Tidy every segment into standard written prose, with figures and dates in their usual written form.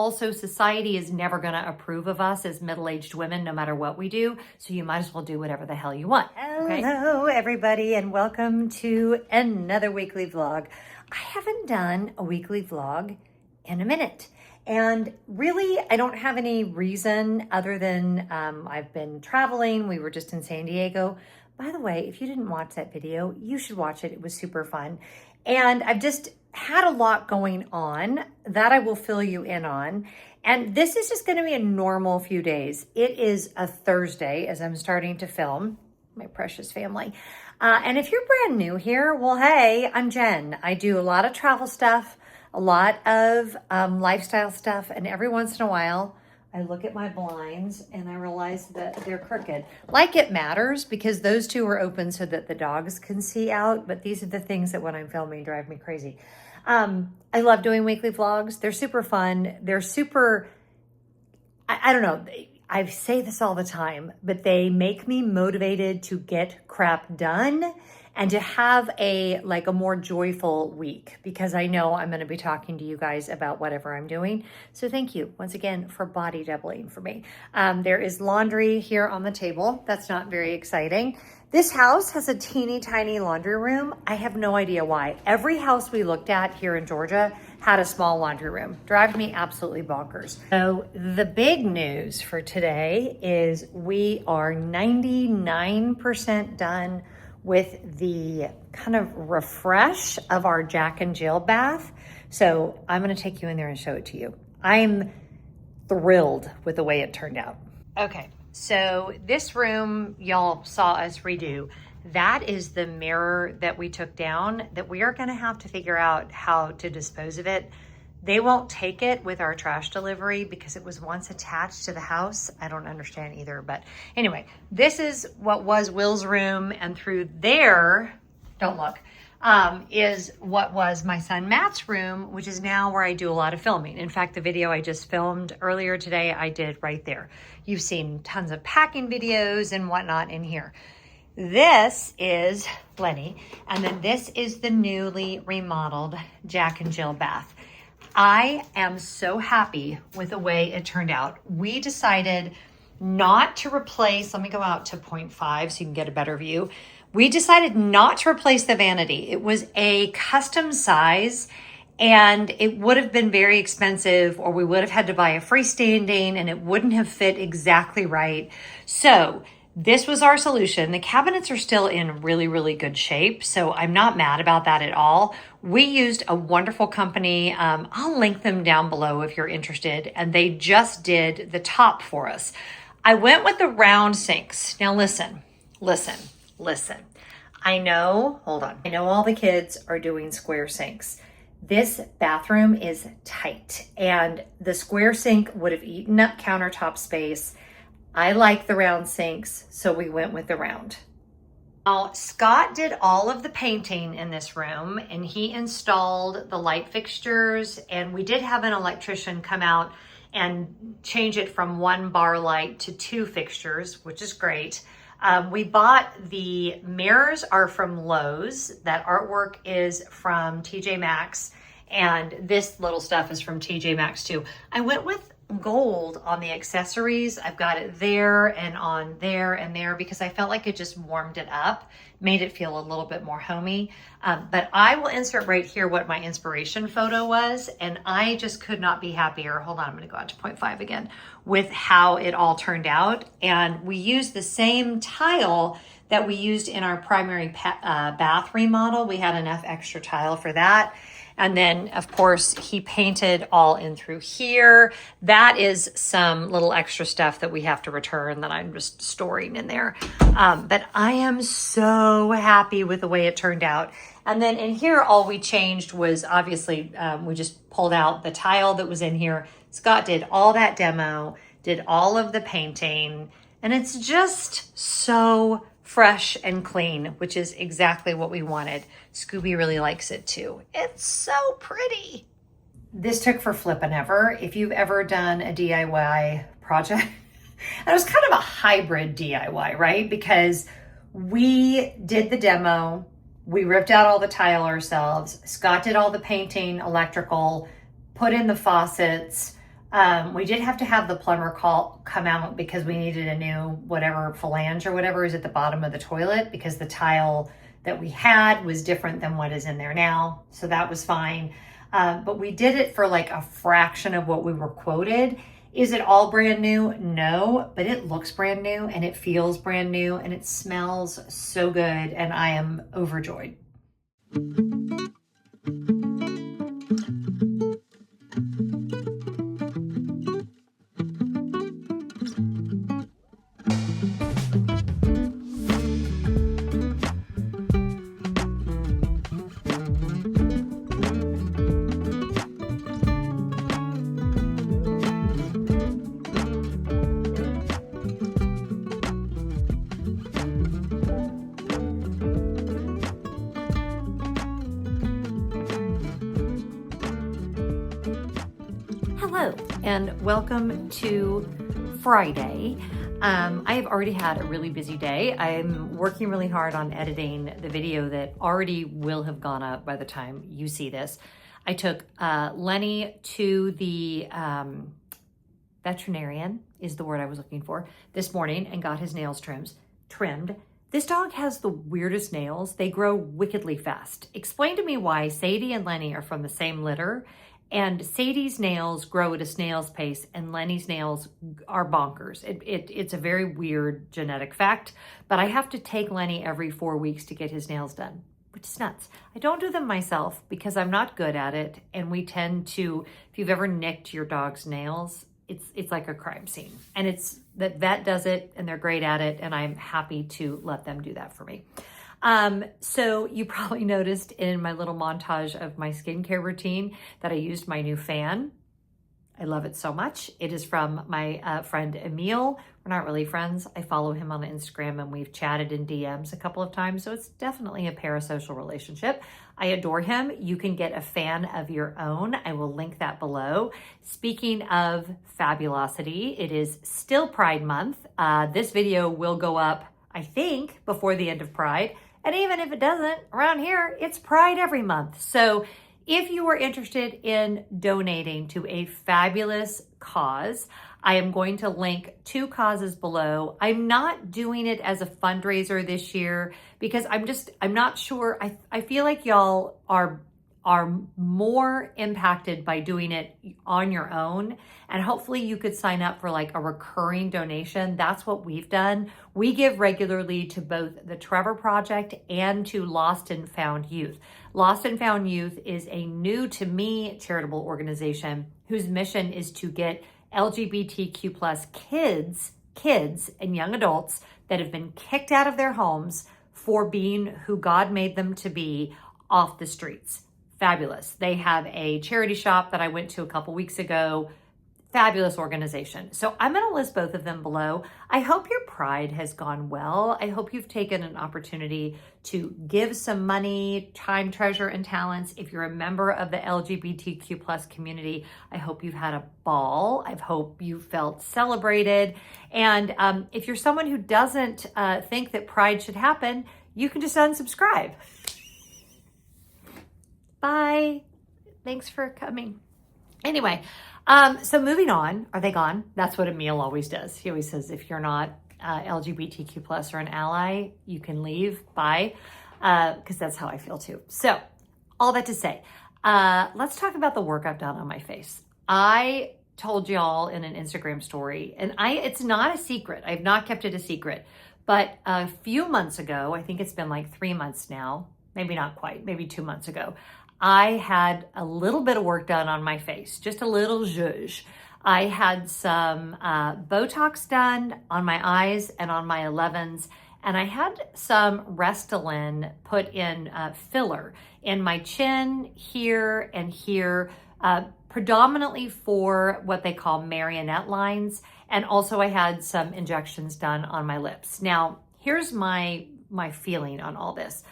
Also, society is never going to approve of us as middle-aged women, no matter what we do. So you might as well do whatever the hell you want. Okay? Hello, everybody, and welcome to another weekly vlog. I haven't done a weekly vlog in a minute. And really, I don't have any reason other than I've been traveling. We were just in San Diego. By the way, if you didn't watch that video, you should watch it. It was super fun. And I've just had a lot going on that I will fill you in on. And this is just going to be a normal few days. It is a Thursday as I'm starting to film, my precious family. And if you're brand new here, well, hey, I'm Jen. I do a lot of travel stuff, a lot of lifestyle stuff. And every once in a while, I look at my blinds and I realize that they're crooked. Like it matters because those two are open so that the dogs can see out. But these are the things that when I'm filming drive me crazy. I love doing weekly vlogs. They're super fun. They're super, I don't know. I say this all the time, but they make me motivated to get crap done and to have a more joyful week because I know I'm going to be talking to you guys about whatever I'm doing. So thank you once again for body doubling for me. There is laundry here on the table. That's not very exciting. This house has a teeny tiny laundry room. I have no idea why. Every house we looked at here in Georgia had a small laundry room. Drives me absolutely bonkers. So the big news for today is we are 99% done with the kind of refresh of our Jack and Jill bath. So I'm gonna take you in there and show it to you. I'm thrilled with the way it turned out. Okay, so this room y'all saw us redo. That is the mirror that we took down that we are gonna have to figure out how to dispose of it. They won't take it with our trash delivery because it was once attached to the house. I don't understand either, but anyway, this is what was Will's room, and through there, don't look, is what was my son Matt's room, which is now where I do a lot of filming. In fact, the video I just filmed earlier today, I did right there. You've seen tons of packing videos and whatnot in here. This is Lenny, and then this is the newly remodeled Jack and Jill bath. I am so happy with the way it turned out. We decided not to replace, let me go out to 0.5 so you can get a better view. We decided not to replace the vanity. It was a custom size and it would have been very expensive, or we would have had to buy a freestanding and it wouldn't have fit exactly right. So this was our solution. The cabinets are still in really, really good shape, so I'm not mad about that at all. We used a wonderful company. I'll link them down below if you're interested, and they just did the top for us. I went with the round sinks. Now listen. I know, hold on. I know all the kids are doing square sinks. This bathroom is tight, and the square sink would have eaten up countertop space. I like the round sinks, so we went with the round. Now, Scott did all of the painting in this room, and he installed the light fixtures, and we did have an electrician come out and change it from 1 bar light to 2 fixtures, which is great. We bought the mirrors are from Lowe's. That artwork is from TJ Maxx, and this little stuff is from TJ Maxx too. I went with gold on the accessories. I've got it there and on there and there because I felt like it just warmed it up, made it feel a little bit more homey. But I will insert right here what my inspiration photo was, and I just could not be happier. Hold on, I'm gonna go out to 0.5 again with how it all turned out. And we used the same tile that we used in our primary bath remodel. We had enough extra tile for that. And then, of course, he painted all in through here. That is some little extra stuff that we have to return that I'm just storing in there. But I am so happy with the way it turned out. And then in here, all we changed was obviously, we just pulled out the tile that was in here. Scott did all that demo, did all of the painting, and it's just so fresh and clean, which is exactly what we wanted. Scooby really likes it too. It's so pretty. This took for flippin' ever. If you've ever done a DIY project, and it was kind of a hybrid DIY, right? Because we did the demo, we ripped out all the tile ourselves, Scott did all the painting, electrical, put in the faucets, We did have to have the plumber come out because we needed a new whatever phalange or whatever is at the bottom of the toilet, because the tile that we had was different than what is in there now. So that was fine. But we did it for like a fraction of what we were quoted. Is it all brand new? No, but it looks brand new and it feels brand new and it smells so good, and I am overjoyed. Hello, and welcome to Friday. I have already had a really busy day. I'm working really hard on editing the video that already will have gone up by the time you see this. I took Lenny to the veterinarian, is the word I was looking for, this morning, and got his nails trimmed. This dog has the weirdest nails. They grow wickedly fast. Explain to me why Sadie and Lenny are from the same litter, and Sadie's nails grow at a snail's pace and Lenny's nails are bonkers. It's a very weird genetic fact, but I have to take Lenny every 4 weeks to get his nails done, which is nuts. I don't do them myself because I'm not good at it. And we tend to, if you've ever nicked your dog's nails, it's like a crime scene. And it's that vet does it and they're great at it. And I'm happy to let them do that for me. So you probably noticed in my little montage of my skincare routine that I used my new fan. I love it so much. It is from my friend Emil. We're not really friends. I follow him on Instagram and we've chatted in DMs a couple of times. So it's definitely a parasocial relationship. I adore him. You can get a fan of your own. I will link that below. Speaking of fabulosity, it is still Pride Month. This video will go up, I think, before the end of Pride. And even if it doesn't, around here, it's Pride every month. So if you are interested in donating to a fabulous cause, I am going to link 2 causes below. I'm not doing it as a fundraiser this year because I'm not sure. I feel like y'all are more impacted by doing it on your own. And hopefully you could sign up for like a recurring donation. That's what we've done. We give regularly to both the Trevor Project and to Lost and Found Youth. Lost and Found Youth is a new to me charitable organization whose mission is to get LGBTQ plus kids and young adults that have been kicked out of their homes for being who God made them to be off the streets. Fabulous. They have a charity shop that I went to a couple weeks ago. Fabulous organization. So I'm going to list both of them below. I hope your Pride has gone well. I hope you've taken an opportunity to give some money, time, treasure, and talents. If you're a member of the LGBTQ plus community, I hope you've had a ball. I hope you felt celebrated. And if you're someone who doesn't think that Pride should happen, you can just unsubscribe. Bye. Thanks for coming. Anyway, so moving on. Are they gone? That's what Emil always does. He always says, if you're not LGBTQ plus or an ally, you can leave. Bye. Because that's how I feel too. So all that to say, let's talk about the work I've done on my face. I told y'all in an Instagram story, and it's not a secret. I've not kept it a secret. But a few months ago, I think it's been like 3 months now, maybe not quite, maybe 2 months ago, I had a little bit of work done on my face, just a little zhuzh. I had some Botox done on my eyes and on my 11s, and I had some Restylane put in filler in my chin here and here, predominantly for what they call marionette lines, and also I had some injections done on my lips. Now, here's my feeling on all this.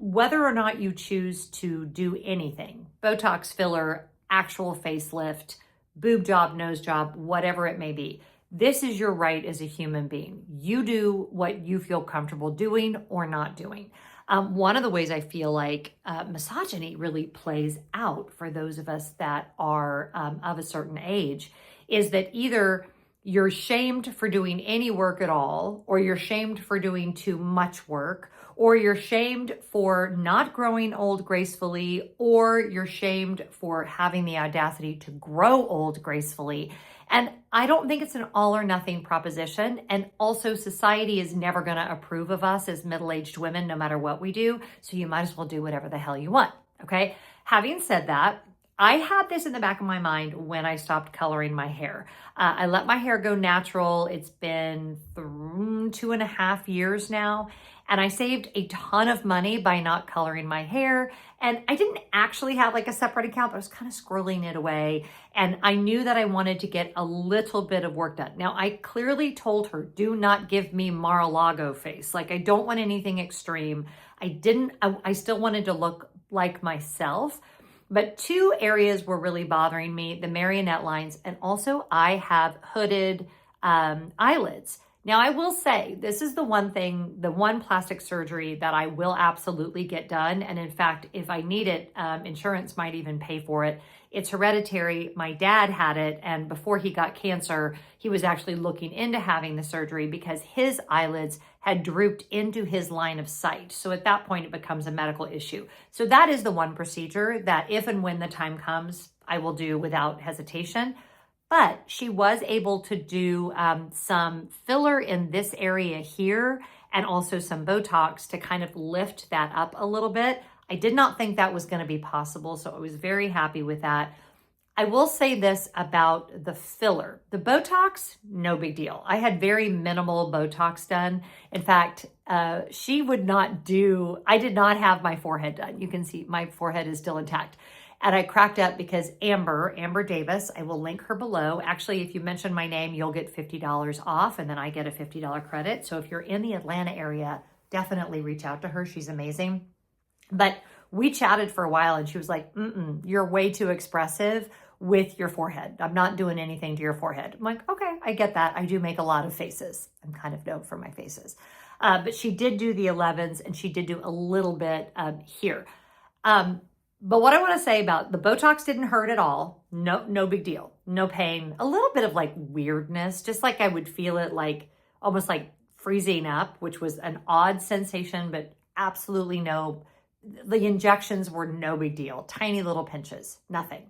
Whether or not you choose to do anything, Botox, filler, actual facelift, boob job, nose job, whatever it may be, this is your right as a human being. You do what you feel comfortable doing or not doing. One of the ways I feel like misogyny really plays out for those of us that are of a certain age is that either you're shamed for doing any work at all, or you're shamed for doing too much work, or you're shamed for not growing old gracefully, or you're shamed for having the audacity to grow old gracefully. And I don't think it's an all or nothing proposition. And also, society is never going to approve of us as middle-aged women, no matter what we do. So you might as well do whatever the hell you want. Okay. Having said that, I had this in the back of my mind when I stopped coloring my hair. I let my hair go natural. It's been 2.5 years now. And I saved a ton of money by not coloring my hair. And I didn't actually have like a separate account, but I was kind of squirreling it away. And I knew that I wanted to get a little bit of work done. Now, I clearly told her, do not give me Mar-a-Lago face. Like, I don't want anything extreme. I still wanted to look like myself. But two areas were really bothering me, the marionette lines, and also I have hooded eyelids. Now, I will say, this is the one plastic surgery that I will absolutely get done. And in fact, if I need it, insurance might even pay for it. It's hereditary. My dad had it. And before he got cancer, he was actually looking into having the surgery because his eyelids had drooped into his line of sight. So at that point, it becomes a medical issue. So that is the one procedure that if and when the time comes, I will do without hesitation. But she was able to do some filler in this area here and also some Botox to kind of lift that up a little bit. I did not think that was going to be possible, so I was very happy with that. I will say this about the filler. The Botox, no big deal. I had very minimal Botox done. In fact, I did not have my forehead done. You can see my forehead is still intact. And I cracked up because Amber Davis, I will link her below. Actually, if you mention my name, you'll get $50 off, and then I get a $50 credit. So if you're in the Atlanta area, definitely reach out to her. She's amazing. But we chatted for a while, and she was like, you're way too expressive with your forehead. I'm not doing anything to your forehead. I'm like, okay, I get that. I do make a lot of faces. I'm kind of known for my faces. But she did do the 11s, and she did do a little bit here. But what I want to say about the Botox didn't hurt at all. No big deal. No pain. A little bit of like weirdness, just like I would feel it like almost like freezing up, which was an odd sensation, but absolutely no. The injections were no big deal. Tiny little pinches, nothing.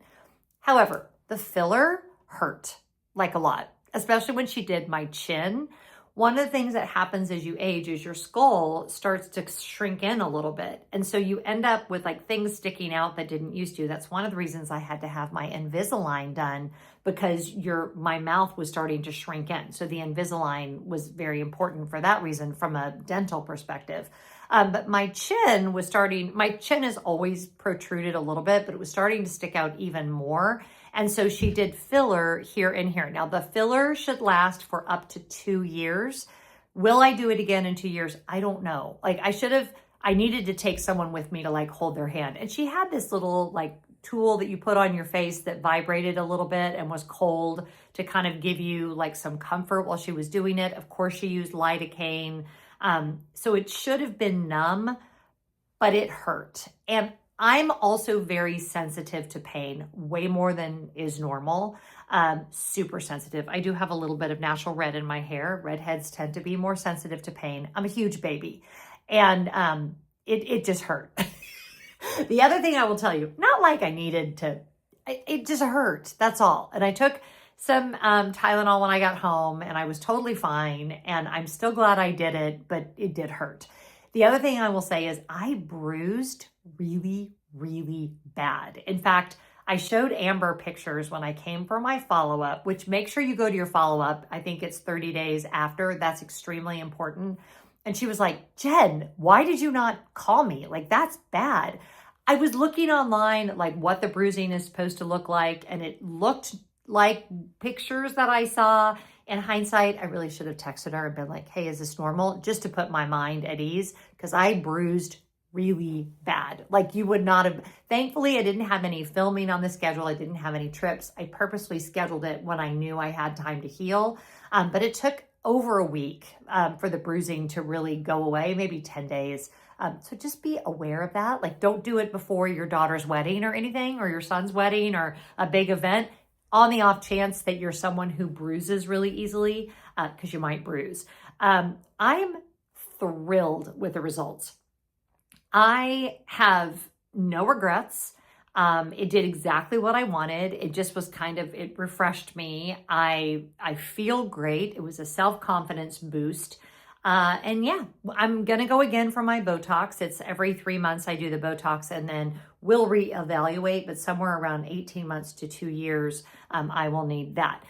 However, the filler hurt like a lot, especially when she did my chin. One of the things that happens as you age is your skull starts to shrink in a little bit. And so you end up with like things sticking out that didn't used to. That's one of the reasons I had to have my Invisalign done, because my mouth was starting to shrink in. So the Invisalign was very important for that reason from a dental perspective. But my chin has always protruded a little bit, but it was starting to stick out even more. And so she did filler here and here. Now the filler should last for up to 2 years. Will I do it again in 2 years? I don't know. Like I needed to take someone with me to like hold their hand. And she had this little like tool that you put on your face that vibrated a little bit and was cold to kind of give you like some comfort while she was doing it. Of course, she used lidocaine. So it should have been numb, but it hurt. And I'm also very sensitive to pain, way more than is normal. Super sensitive. I do have a little bit of natural red in my hair. Redheads tend to be more sensitive to pain. I'm a huge baby, and it just hurt. The other thing I will tell you, not like I needed to, it just hurt. That's all. And I took some Tylenol when I got home, and I was totally fine. And I'm still glad I did it, but it did hurt. The other thing I will say is I bruised really, really bad. In fact, I showed Amber pictures when I came for my follow-up, which make sure you go to your follow-up. I think it's 30 days after. That's extremely important. And she was like, Jen, why did you not call me? Like, that's bad. I was looking online, like what the bruising is supposed to look like, and it looked like pictures that I saw. In hindsight, I really should have texted her and been like, hey, is this normal? Just to put my mind at ease, because I bruised really bad. Like you would not have. Thankfully, I didn't have any filming on the schedule. I didn't have any trips. I purposely scheduled it when I knew I had time to heal. But it took over a week for the bruising to really go away, maybe 10 days. So just be aware of that. Like, don't do it before your daughter's wedding or anything, or your son's wedding or a big event, on the off chance that you're someone who bruises really easily, because you might bruise. I'm thrilled with the results. I have no regrets. It did exactly what I wanted. It just was it refreshed me. I feel great. It was a self-confidence boost. And yeah, I'm going to go again for my Botox. It's every 3 months I do the Botox, and then we'll reevaluate, but somewhere around 18 months to 2 years, I will need that.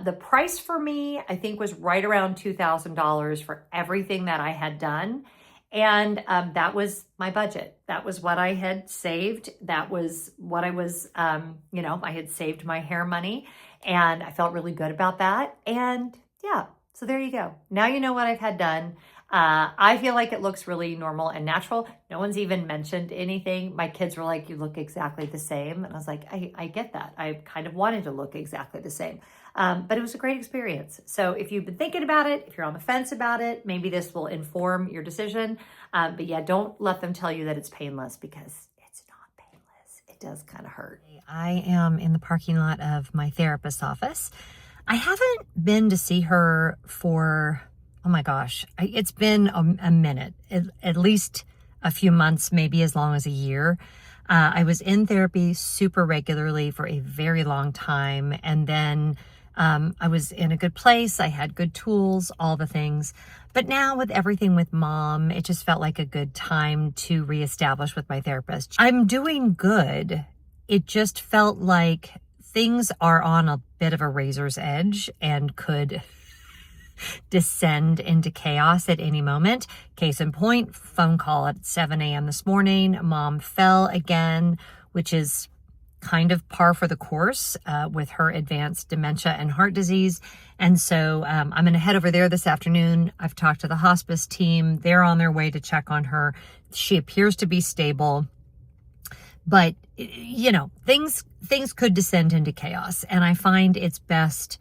The price for me, I think, was right around $2,000 for everything that I had done. And that was my budget. That was what I had saved. That was what I was, I had saved my hair money, and I felt really good about that. And yeah, so there you go. Now you know what I've had done. I feel like it looks really normal and natural. No one's even mentioned anything. My kids were like, you look exactly the same. And I was like, I get that. I kind of wanted to look exactly the same. But it was a great experience. So if you've been thinking about it, if you're on the fence about it, maybe this will inform your decision. But yeah, don't let them tell you that it's painless, because it's not painless. It does kind of hurt. I am in the parking lot of my therapist's office. I haven't been to see her for, oh my gosh, it's been a minute, at least a few months, maybe as long as a year. I was in therapy super regularly for a very long time. And then I was in a good place. I had good tools, all the things. But now with everything with mom, it just felt like a good time to reestablish with my therapist. I'm doing good. It just felt like things are on a bit of a razor's edge and could descend into chaos at any moment. Case in point, phone call at 7 a.m. this morning. Mom fell again, which is kind of par for the course with her advanced dementia and heart disease. And so I'm going to head over there this afternoon. I've talked to the hospice team. They're on their way to check on her. She appears to be stable. But, things could descend into chaos. And I find it's best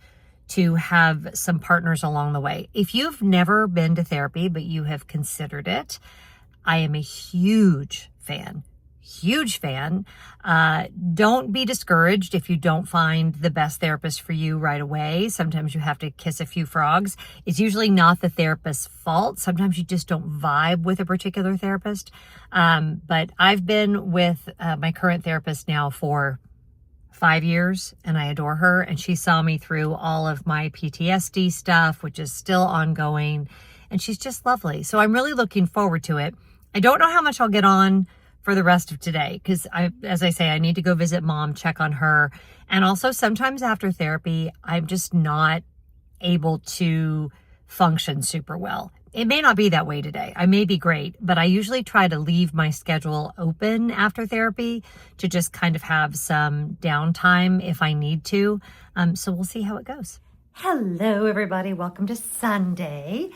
to have some partners along the way. If you've never been to therapy, but you have considered it, I am a huge fan. Don't be discouraged if you don't find the best therapist for you right away. Sometimes you have to kiss a few frogs. It's usually not the therapist's fault. Sometimes you just don't vibe with a particular therapist. But I've been with my current therapist now for 5 years, and I adore her. And she saw me through all of my PTSD stuff, which is still ongoing. And she's just lovely. So I'm really looking forward to it. I don't know how much I'll get on for the rest of today, because as I say, I need to go visit mom, check on her. And also sometimes after therapy, I'm just not able to function super well. It may not be that way today. I may be great, but I usually try to leave my schedule open after therapy to just kind of have some downtime if I need to. So we'll see how it goes. Hello, everybody. Welcome to Sunday.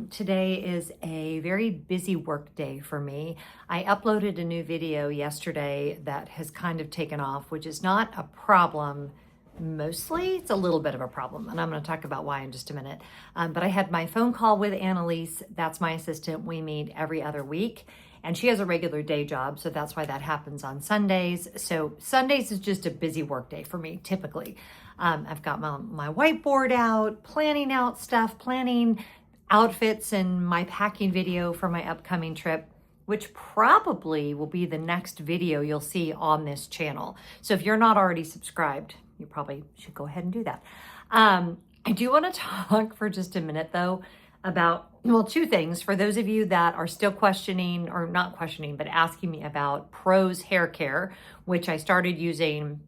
Today is a very busy work day for me. I uploaded a new video yesterday that has kind of taken off, which is not a problem. Mostly, it's a little bit of a problem, and I'm going to talk about why in just a minute. But I had my phone call with Annalise. That's my assistant. We meet every other week, and she has a regular day job, so that's why that happens on Sundays. So Sundays is just a busy work day for me, typically. I've got my whiteboard out, planning out stuff, planning outfits, and my packing video for my upcoming trip, which probably will be the next video you'll see on this channel. So if you're not already subscribed, you probably should go ahead and do that. I do want to talk for just a minute, though, about, two things. For those of you that are still questioning, or not questioning, but asking me about Prose hair care, which I started using,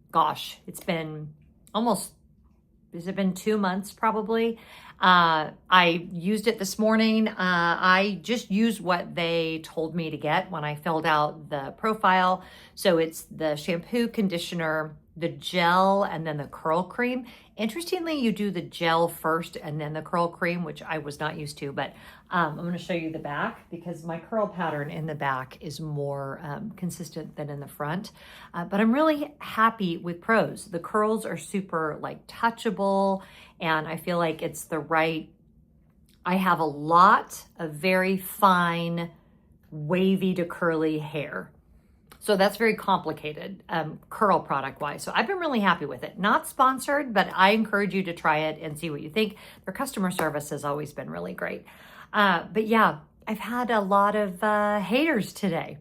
it's been has it been 2 months probably? I used it this morning. I just used what they told me to get when I filled out the profile. So it's the shampoo, conditioner, the gel, and then the curl cream. Interestingly, you do the gel first and then the curl cream, which I was not used to, but I'm going to show you the back because my curl pattern in the back is more consistent than in the front. But I'm really happy with Prose. The curls are super touchable, and I feel like it's the right, I have a lot of very fine wavy to curly hair. So that's very complicated, curl product wise. So I've been really happy with it. Not sponsored, but I encourage you to try it and see what you think. Their customer service has always been really great. But yeah, I've had a lot of haters today.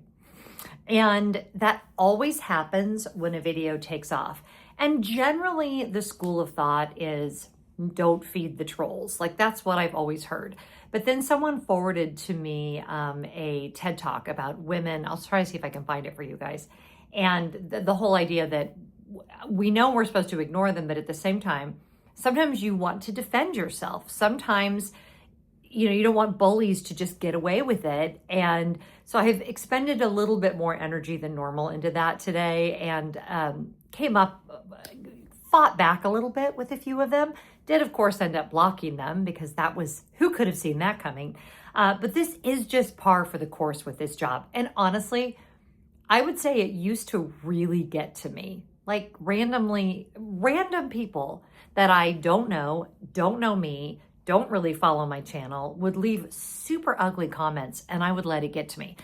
And that always happens when a video takes off. And generally the school of thought is don't feed the trolls. Like that's what I've always heard. But then someone forwarded to me a TED Talk about women. I'll try to see if I can find it for you guys. And the whole idea that we know we're supposed to ignore them, but at the same time, sometimes you want to defend yourself. Sometimes, you don't want bullies to just get away with it. And so I've expended a little bit more energy than normal into that today and fought back a little bit with a few of them. Did, of course, end up blocking them because who could have seen that coming? But this is just par for the course with this job. And honestly, I would say it used to really get to me. Like random people that I don't know me, don't really follow my channel, would leave super ugly comments and I would let it get to me.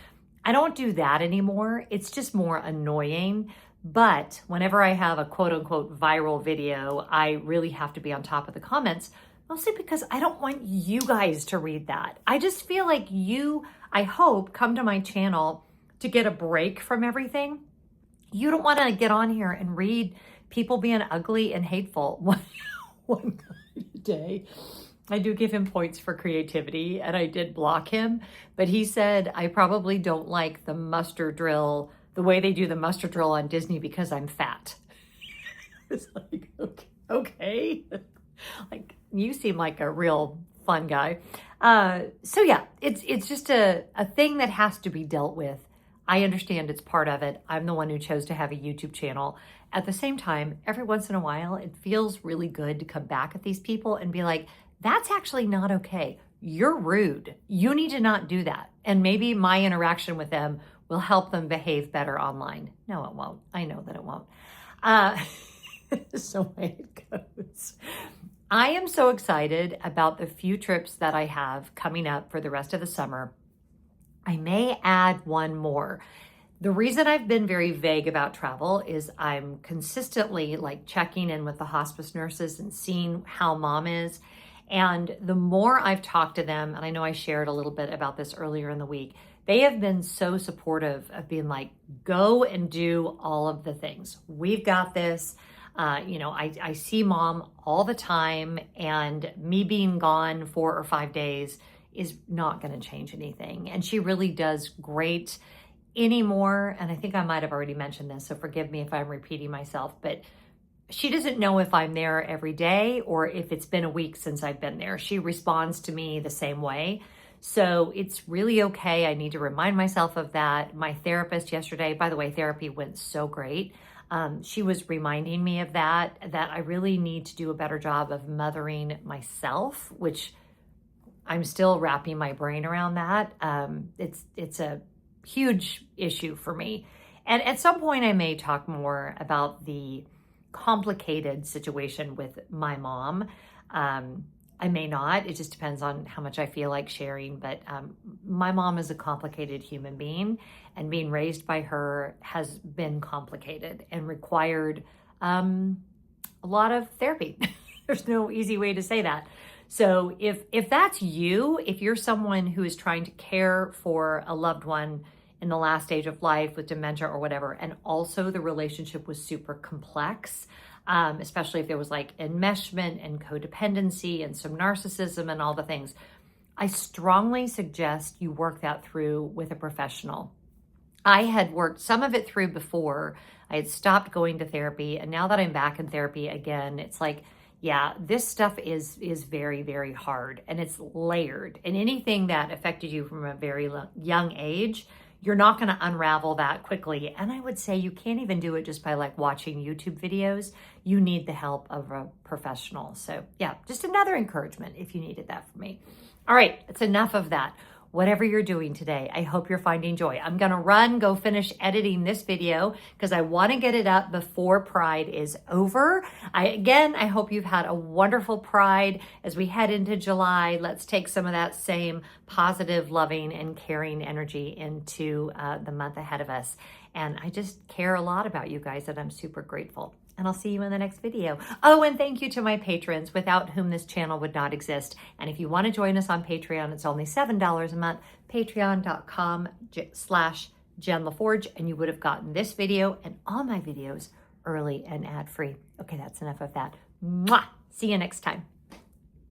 I don't do that anymore. It's just more annoying. But whenever I have a quote unquote viral video, I really have to be on top of the comments, mostly because I don't want you guys to read that. I just feel like I hope, come to my channel to get a break from everything. You don't want to get on here and read people being ugly and hateful. One day, I do give him points for creativity and I did block him, but he said, I probably don't like the muster drill, the way they do the muster drill on Disney because I'm fat. It's like, okay. Like, you seem like a real fun guy. So yeah, it's just a thing that has to be dealt with. I understand it's part of it. I'm the one who chose to have a YouTube channel. At the same time, every once in a while, it feels really good to come back at these people and be like, that's actually not okay. You're rude. You need to not do that. And maybe my interaction with them will help them behave better online. No, it won't. I know that it won't. So way it goes. I am so excited about the few trips that I have coming up for the rest of the summer. I may add one more. The reason I've been very vague about travel is I'm consistently checking in with the hospice nurses and seeing how mom is. And the more I've talked to them, and I know I shared a little bit about this earlier in the week, they have been so supportive of being like, go and do all of the things. We've got this. I see mom all the time, and me being gone 4 or 5 days is not going to change anything. And she really does great anymore. And I think I might have already mentioned this, so forgive me if I'm repeating myself, but she doesn't know if I'm there every day or if it's been a week since I've been there. She responds to me the same way. So it's really okay. I need to remind myself of that. My therapist yesterday, by the way, therapy went so great. She was reminding me of that I really need to do a better job of mothering myself, which I'm still wrapping my brain around that. It's a huge issue for me. And at some point I may talk more about the complicated situation with my mom. I may not. It just depends on how much I feel like sharing. But my mom is a complicated human being, and being raised by her has been complicated and required a lot of therapy. There's no easy way to say that. So if that's you, if you're someone who is trying to care for a loved one in the last stage of life with dementia or whatever, and also the relationship was super complex, especially if there was enmeshment and codependency and some narcissism and all the things, I strongly suggest you work that through with a professional. I had worked some of it through before. I had stopped going to therapy, and now that I'm back in therapy again, it's like, yeah, this stuff is very, very hard, and it's layered. And anything that affected you from a very young age, you're not going to unravel that quickly. And I would say you can't even do it just by watching YouTube videos. You need the help of a professional. So yeah, just another encouragement if you needed that from me. All right, it's enough of that. whatever you're doing today, I hope you're finding joy. I'm gonna go finish editing this video because I wanna get it up before Pride is over. I hope you've had a wonderful Pride. As we head into July, let's take some of that same positive, loving, and caring energy into the month ahead of us. And I just care a lot about you guys, and I'm super grateful. And I'll see you in the next video. Oh, and thank you to my patrons, without whom this channel would not exist. And if you want to join us on Patreon, it's only $7 a month, patreon.com/Jen Lefforge, and you would have gotten this video and all my videos early and ad-free. Okay, that's enough of that. Mwah! See you next time.